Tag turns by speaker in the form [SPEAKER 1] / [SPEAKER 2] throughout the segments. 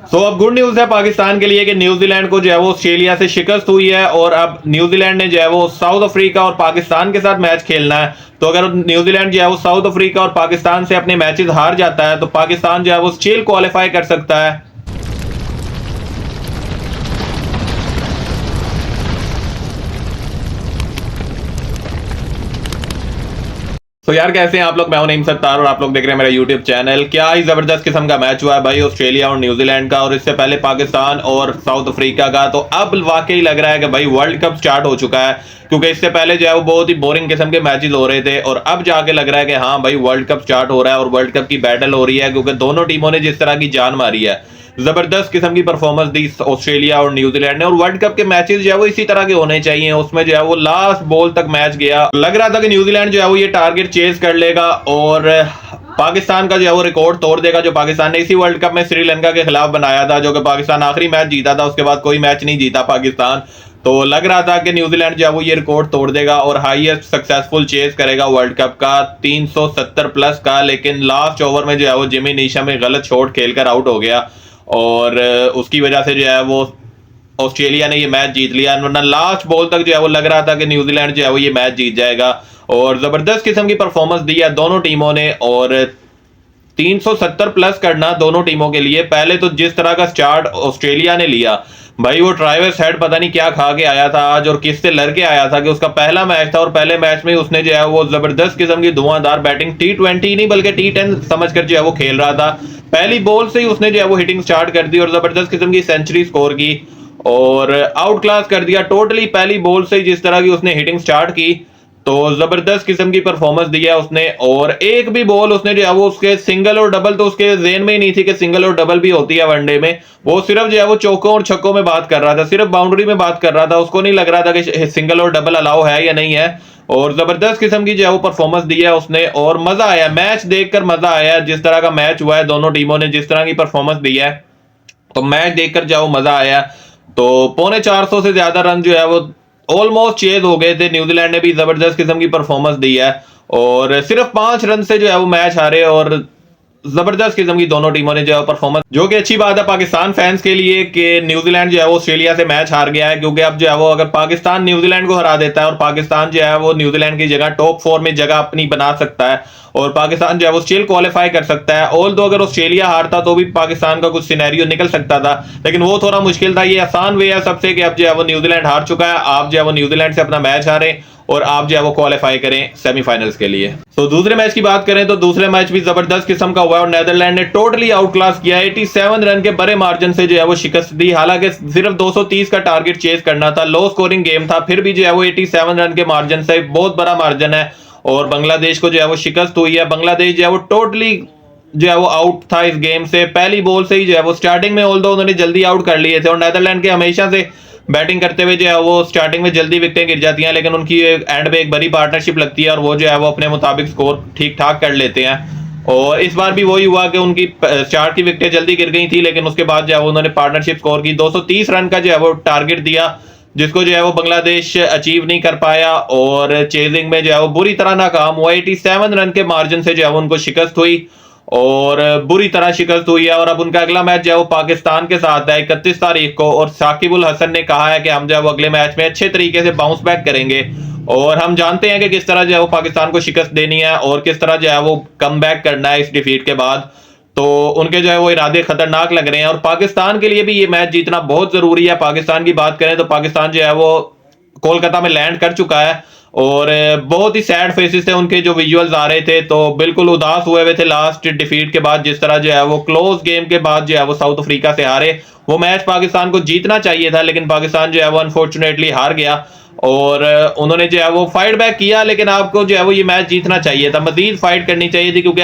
[SPEAKER 1] अब good news है पाकिस्तान के लिए कि न्यूजीलैंड को जो है वो ऑस्ट्रेलिया से शिकस्त हुई है और अब न्यूजीलैंड ने जो है वो साउथ अफ्रीका और पाकिस्तान के साथ मैच खेलना है। तो अगर न्यूजीलैंड जो है वो साउथ अफ्रीका और पाकिस्तान से अपने मैचेस हार जाता है तो पाकिस्तान जो है वो स्टिल क्वालिफाई कर सकता है। तो यार कैसे हैं आप लोग। मैं हूं नईम सत्तार और आप लोग देख रहे हैं मेरा यूट्यूब चैनल। क्या ही जबरदस्त किस्म का मैच हुआ है भाई ऑस्ट्रेलिया और न्यूजीलैंड का, और इससे पहले पाकिस्तान और साउथ अफ्रीका का। तो अब वाकई लग रहा है कि भाई वर्ल्ड कप स्टार्ट हो चुका है, क्योंकि इससे पहले जो है वो बहुत ही बोरिंग किस्म के मैचेस हो रहे थे और अब जाके लग रहा है कि हाँ भाई वर्ल्ड कप स्टार्ट हो रहा है और वर्ल्ड कप की बैटल हो रही है, क्योंकि दोनों टीमों ने जिस तरह की जान मारी है, जबरदस्त किस्म की परफॉर्मेंस दी ऑस्ट्रेलिया और न्यूजीलैंड ने। और वर्ल्ड कप के मैचेस जो है वो इसी तरह के होने चाहिए। उसमें जो है वो लास्ट बॉल तक मैच गया, लग रहा था कि न्यूजीलैंड जो है वो ये टारगेट चेज कर लेगा और पाकिस्तान का जो है वो रिकॉर्ड तोड़ देगा, जो पाकिस्तान ने इसी वर्ल्ड कप में श्रीलंका के खिलाफ बनाया था, जो कि पाकिस्तान आखिरी मैच जीता था, उसके बाद कोई मैच नहीं जीता पाकिस्तान। तो लग रहा था कि न्यूजीलैंड जो है वो ये रिकॉर्ड तोड़ देगा और हाईएस्ट सक्सेसफुल चेज करेगा वर्ल्ड कप का 370 प्लस का। लेकिन लास्ट ओवर में जो है वो जिमी नीशम में गलत शॉट खेलकर आउट हो गया और उसकी वजह से जो है वो ऑस्ट्रेलिया ने ये मैच जीत लिया, वरना लास्ट बॉल तक जो है वो लग रहा था कि न्यूजीलैंड जो है वो ये मैच जीत जाएगा। और जबरदस्त किस्म की परफॉर्मेंस दी है दोनों टीमों ने और 370 प्लस करना दोनों टीमों के लिए। पहले तो जिस तरह का स्टार्ट ऑस्ट्रेलिया ने लिया भाई, वो ट्राइवर्स हेड पता नहीं क्या खा के आया था आज और किससे लड़के आया था कि उसका पहला मैच था और पहले मैच में उसने जो है वो जबरदस्त किस्म की धुआंधार बैटिंग T20 नहीं बल्कि T10 समझकर जो है वो खेल रहा था। पहली बॉल से ही उसने जो है वो हिटिंग स्टार्ट कर दी और जबरदस्त किस्म की सेंचुरी स्कोर की और आउट क्लास कर दिया टोटली। पहली बॉल से ही जिस तरह की उसने हिटिंग स्टार्ट की तो जबरदस्त किस्म की परफॉर्मेंस दिया उसने। और एक भी बॉल उसने जो है वो उसके सिंगल और डबल तो उसके ज़हन में ही नहीं थी कि सिंगल और डबल भी होती है वनडे में। वो सिर्फ जो है वो चौकों और छक्कों में बात कर रहा था, सिर्फ बाउंड्री में बात कर रहा था, उसको नहीं लग रहा था कि सिंगल और डबल अलाउ है या नहीं है। और जबरदस्त किस्म की जो है वो परफॉर्मेंस दी है उसने और मजा आया, मैच देखकर मजा आया। जिस तरह का मैच हुआ है, दोनों टीमों ने जिस तरह की परफॉर्मेंस दी है, तो मैच देखकर जो है मजा आया। तो 450 से ज्यादा रन जो है वो ऑलमोस्ट चेज हो गए थे। न्यूजीलैंड ने भी जबरदस्त किस्म की परफॉर्मेंस दी है और सिर्फ 5 रन से जो है वो मैच हारे और जबरदस्त किस्म की दोनों टीमों ने जो है परफॉर्मेंस, जो कि अच्छी बात है पाकिस्तान फैंस के लिए कि न्यूजीलैंड जो है वो ऑस्ट्रेलिया से मैच हार गया है। क्योंकि अब जो है वो अगर पाकिस्तान न्यूजीलैंड को हरा देता है और पाकिस्तान जो है वो न्यूजीलैंड की जगह टॉप 4 में जगह अपनी बना सकता है और पाकिस्तान जो है वो स्टिल क्वालिफाई कर सकता है। ऑल दो अगर ऑस्ट्रेलिया हारता तो भी पाकिस्तान का कुछ सिनेरियो निकल सकता था, लेकिन वो थोड़ा मुश्किल था। ये आसान वे है सबसे कि अब जो है वो न्यूजीलैंड हार चुका है, आप जो है वो न्यूजीलैंड से अपना मैच हारे और आप जो है वो क्वालिफाई करें सेमीफाइनल्स के लिए। तो दूसरे मैच की बात करें तो दूसरे मैच भी जबरदस्त किस्म का हुआ और नीदरलैंड ने टोटली आउट क्लास किया। 87 रन के बड़े मार्जिन से जो है वो शिकस्त दी। हालांकि सिर्फ 230 का टारगेट चेज करना था, लो स्कोरिंग गेम था, फिर भी जो है वो 87 रन के मार्जिन से बहुत बड़ा मार्जिन है और बांग्लादेश को जो है वो शिकस्त हुई है। बांग्लादेश जो है वो टोटली जो है वो आउट था इस गेम से, पहली बॉल से ही जो है वो स्टार्टिंग में ऑल्दो उन्होंने जल्दी आउट कर लिए थे और नीदरलैंड के हमेशा से बैटिंग करते हुए जो है वो स्टार्टिंग में जल्दी विकेटें गिर जाती हैं, लेकिन उनकी एंड पे एक बड़ी पार्टनरशिप लगती है और वो जो है वो अपने मुताबिक स्कोर ठीक ठाक कर लेते हैं। और इस बार भी वही हुआ कि उनकी स्टार्ट की विकेटें जल्दी गिर गई थी, लेकिन उसके बाद जो है वो उन्होंने पार्टनरशिप स्कोर की। 230 रन का जो है वो टारगेट दिया, जिसको जो है वो बांग्लादेश अचीव नहीं कर पाया और चेजिंग में जो है वो बुरी तरह नाकाम हुआ। 87 रन के मार्जिन से जो है वो उनको शिकस्त हुई और बुरी तरह शिकस्त हुई है। और अब उनका अगला मैच जो है वो पाकिस्तान के साथ है 31 तारीख को और साकिब उल हसन ने कहा है कि हम जो है वो अगले मैच में अच्छे तरीके से बाउंस बैक करेंगे और हम जानते हैं कि किस तरह जो है वो पाकिस्तान को शिकस्त देनी है और किस तरह जो है वो कम बैक करना है इस डिफीट के बाद। तो उनके जो है वो इरादे खतरनाक लग रहे हैं और पाकिस्तान के लिए भी ये मैच जीतना बहुत जरूरी है। पाकिस्तान की बात करें तो पाकिस्तान जो है वो कोलकाता में लैंड कर चुका है और बहुत ही सैड फेसेस थे उनके जो विजुअल्स आ रहे थे, तो बिल्कुल उदास हुए थे लास्ट डिफीट के बाद। जिस तरह जो है वो क्लोज गेम के बाद जो है वो साउथ अफ्रीका से हारे, वो मैच पाकिस्तान को जीतना चाहिए था, लेकिन पाकिस्तान जो है वो अनफॉर्चुनेटली हार गया और उन्होंने जो है वो फाइट बैक किया। लेकिन आपको जो है वो ये मैच जीतना चाहिए था, मजीद फाइट करनी चाहिए थी, क्योंकि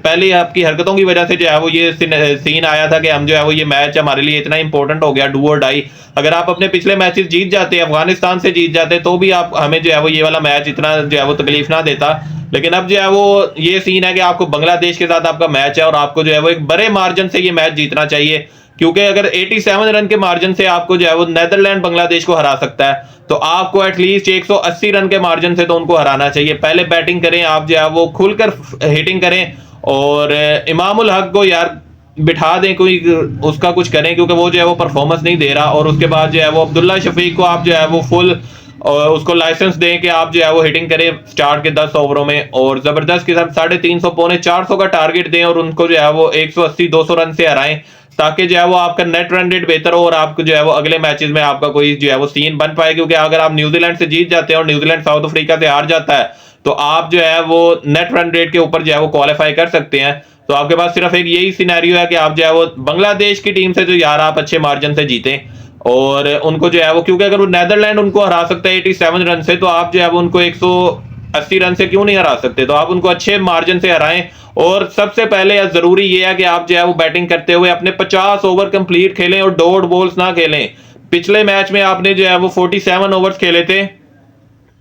[SPEAKER 1] पहले आपकी हरकतों की वजह से जो है वो ये सीन आया था कि हम जो है वो ये मैच हमारे लिए इतना इंपॉर्टेंट हो गया, डू और डाई। अगर आप अपने पिछले मैचेस जीत जाते, अफगानिस्तान से जीत जाते, तो भी आप हमें जो है वो ये वाला मैच इतना जो है वो तकलीफ ना देता। लेकिन अब जो है वो ये सीन है कि आपको बांग्लादेश के साथ आपका मैच है और आपको जो है वो एक बड़े मार्जिन से ये मैच जीतना चाहिए, क्योंकि अगर 87 रन के मार्जिन से आपको जो है वो नीदरलैंड बांग्लादेश को हरा सकता है, तो आपको एटलीस्ट 180 रन के मार्जिन से तो उनको हराना चाहिए। पहले बैटिंग करें, आप जो है वो खुलकर हिटिंग करें और इमामुल हक को यार बिठा दें, कोई उसका कुछ करें, क्योंकि वो जो है वो परफॉर्मेंस नहीं दे रहा। और उसके बाद जो है वो अब्दुल्ला शफीक को आप जो है वो फुल और उसको लाइसेंस दें कि आप जो है वो हिटिंग करें स्टार्ट के 10 ओवरों में, और जबरदस्त के साथ 350 पौने 400 का टारगेट दें और उनको जो है वो 180-200 रन से हराएं, ताकि जो है वो आपका नेट रन रेट बेहतर हो और आपको जो है वो अगले मैचेस में आपका कोई जो है वो सीन बन पाए। क्योंकि अगर आप न्यूजीलैंड से जीत जाते हैं और न्यूजीलैंड साउथ अफ्रीका से हार जाता है, तो आप जो है वो नेट रन रेट के ऊपर जो है वो क्वालिफाई कर सकते हैं। तो आपके पास सिर्फ एक यही सिनेरियो है कि आप जो है वो बांग्लादेश की टीम से जो यार आप अच्छे मार्जिन से जीतें, और उनको जो है वो, क्योंकि अगर वो नेदरलैंड उनको हरा सकता है 87 रन से, तो आप जो है वो उनको 180 रन से क्यों नहीं हरा सकते। तो आप उनको अच्छे मार्जिन से हराएं। और सबसे पहले जरूरी ये है कि आप जो है वो बैटिंग करते हुए अपने 50 ओवर कंप्लीट खेलें और डॉट बॉल्स ना खेलें। पिछले मैच में आपने जो है वो 47 ओवर्स खेले थे,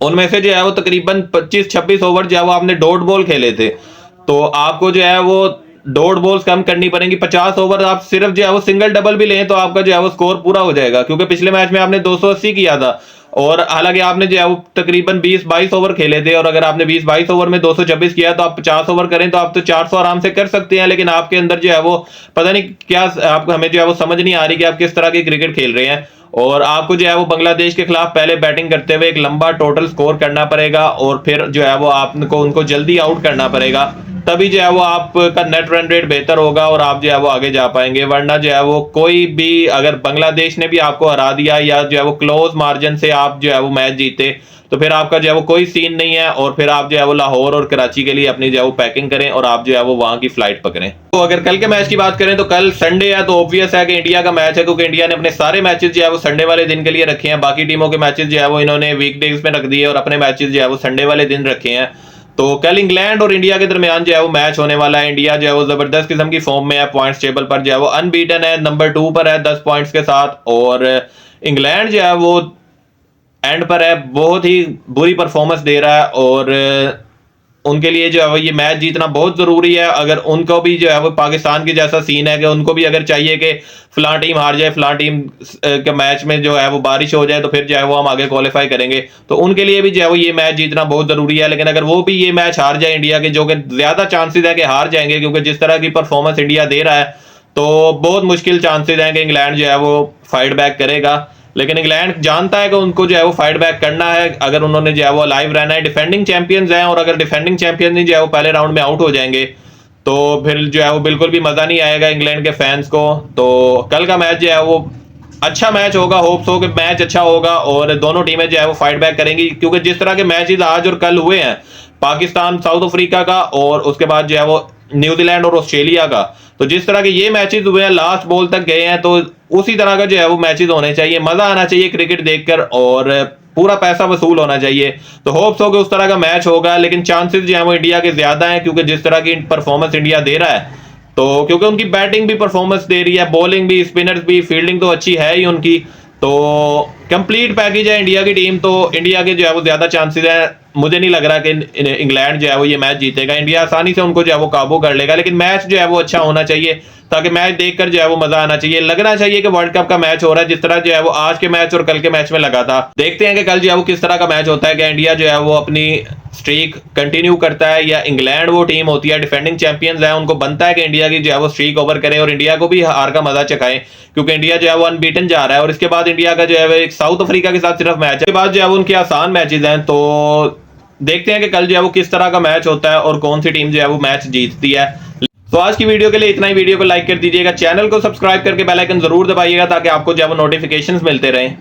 [SPEAKER 1] उनमें से जो है वो तकरीबन 25-26 ओवर जो है वो आपने डॉट बॉल खेले थे। तो आपको जो है वो डॉट बॉल्स कम करनी पड़ेंगी। 50 ओवर आप सिर्फ जो है वो सिंगल डबल भी लें तो आपका जो है वो स्कोर पूरा हो जाएगा, क्योंकि पिछले मैच में आपने 280 किया था। और हालांकि आपने जो है वो तकरीबन 20-22 ओवर खेले थे, और अगर आपने 20-22 ओवर में 226 किया तो आप 50 ओवर करें तो आप तो 400 आराम से कर सकते हैं। लेकिन आपके अंदर जो है वो पता नहीं क्या, आपको हमें जो है वो समझ नहीं आ रही कि आप किस तरह की क्रिकेट खेल रहे हैं। और आपको जो है वो बांग्लादेश के खिलाफ पहले बैटिंग करते हुए एक लंबा टोटल स्कोर करना पड़ेगा, और फिर जो है वो आपको उनको जल्दी आउट करना पड़ेगा, तभी जो है वो आपका नेट रन रेट बेहतर होगा और आप जो है वो आगे जा पाएंगे। वरना जो है वो कोई भी, अगर बांग्लादेश ने भी आपको हरा दिया या जो है वो क्लोज मार्जिन से आप जो है वो मैच जीते, तो फिर आपका जो है वो कोई सीन नहीं है, और फिर आप जो है वो लाहौर और कराची के लिए अपनी जो है वो पैकिंग करें और आप जो है वो वहां की फ्लाइट पकड़ें। तो अगर कल के मैच की बात करें तो कल संडे है, तो ऑब्वियस है कि इंडिया का मैच है, क्योंकि इंडिया ने अपने सारे मैचेस जो है वो संडे वाले दिन के लिए रखे हैं। बाकी टीमों के मैचेस जो है वो इन्होंने वीकडेज में रख दिए और अपने मैचेस जो है वो संडे वाले दिन रखे हैं। तो कल इंग्लैंड और इंडिया के दरमियान जो है वो मैच होने वाला है। इंडिया जो है वो जबरदस्त किस्म की फॉर्म में है, पॉइंट्स टेबल पर जो है वो अनबीटन है, नंबर 2 पर है 10 पॉइंट्स के साथ। और इंग्लैंड जो है वो एंड पर है, बहुत ही बुरी परफॉर्मेंस दे रहा है, और उनके लिए जो है वो ये मैच जीतना बहुत जरूरी है। अगर उनको भी जो है वो पाकिस्तान के जैसा सीन है कि उनको भी अगर चाहिए कि फलां टीम हार जाए, फलां टीम के मैच में जो है वो बारिश हो जाए, तो फिर जो है वो हम आगे क्वालिफाई करेंगे, तो उनके लिए भी जो है वो ये मैच जीतना बहुत जरूरी है। लेकिन अगर वो भी ये मैच हार जाए इंडिया के, जो कि ज्यादा चांसेस है कि हार जाएंगे, क्योंकि जिस तरह की परफॉर्मेंस इंडिया दे रहा है, तो बहुत मुश्किल चांसेस हैं कि इंग्लैंड जो है वो फाइट बैक करेगा। लेकिन इंग्लैंड जानता है कि उनको जो है वो फाइट बैक करना है, अगर उन्होंने जो है वो लाइव रहना है। डिफेंडिंग चैंपियंस हैं, और अगर डिफेंडिंग चैंपियंस नहीं जो है वो पहले राउंड में आउट हो जाएंगे, तो फिर जो है वो बिल्कुल भी मजा नहीं आएगा इंग्लैंड के फैंस को। तो कल का मैच जो है वो अच्छा मैच होगा, होप्स हो कि मैच अच्छा होगा और दोनों टीमें जो है वो फाइट बैक करेंगी। क्योंकि जिस तरह के मैचेस आज और कल हुए हैं, पाकिस्तान साउथ अफ्रीका का और उसके बाद जो है वो न्यूजीलैंड और ऑस्ट्रेलिया का, तो जिस तरह के ये मैचेस हुए हैं लास्ट बॉल तक गए हैं, तो उसी तरह का जो है वो मैचेस होने चाहिए। मजा आना चाहिए क्रिकेट देखकर, और पूरा पैसा वसूल होना चाहिए। तो होप्स हो कि उस तरह का मैच होगा। लेकिन चांसेस जो है वो इंडिया के ज्यादा हैं, क्योंकि जिस तरह की परफॉर्मेंस इंडिया दे रहा है, तो क्योंकि उनकी बैटिंग भी परफॉर्मेंस दे रही है, बॉलिंग भी, स्पिनर्स भी, फील्डिंग तो अच्छी है ही उनकी, तो कंप्लीट पैकेज है इंडिया की टीम। तो इंडिया के जो है वो ज्यादा चांसेस है। मुझे नहीं लग रहा कि इंग्लैंड जो है वो ये मैच जीतेगा, इंडिया आसानी से उनको जो है वो काबू कर लेगा। लेकिन मैच जो है वो अच्छा होना चाहिए, ताकि मैच देखकर जो है वो मजा आना चाहिए। लगना चाहिए कि वर्ल्ड कप का मैच हो रहा है, जिस तरह जो है वो आज के मैच और कल के मैच में लगा था। देखते हैं कि कल जो है वो किस तरह का मैच होता है, कि इंडिया जो है वो अपनी स्ट्रीक कंटिन्यू करता है, या इंग्लैंड वो टीम होती है डिफेंडिंग चैंपियंस है, उनको बनता है कि इंडिया की जो है वो स्ट्रीक ओवर करें और इंडिया को भी हार का मजा चखाएं, क्योंकि इंडिया जो है वो अनबीटन जा रहा है। और इसके बाद इंडिया का जो है वो एक साउथ अफ्रीका के साथ सिर्फ मैच है, इसके बाद जो है वो उनके आसान मैचेस हैं। तो देखते हैं कि कल जो है वो किस तरह का मैच होता है और कौन सी टीम जो है वो मैच जीतती है। तो आज की वीडियो के लिए इतना ही। वीडियो को लाइक कर दीजिएगा, चैनल को सब्सक्राइब करके बेल आइकन जरूर दबाइएगा, ताकि आपको जो है वो नोटिफिकेशंस मिलते रहें।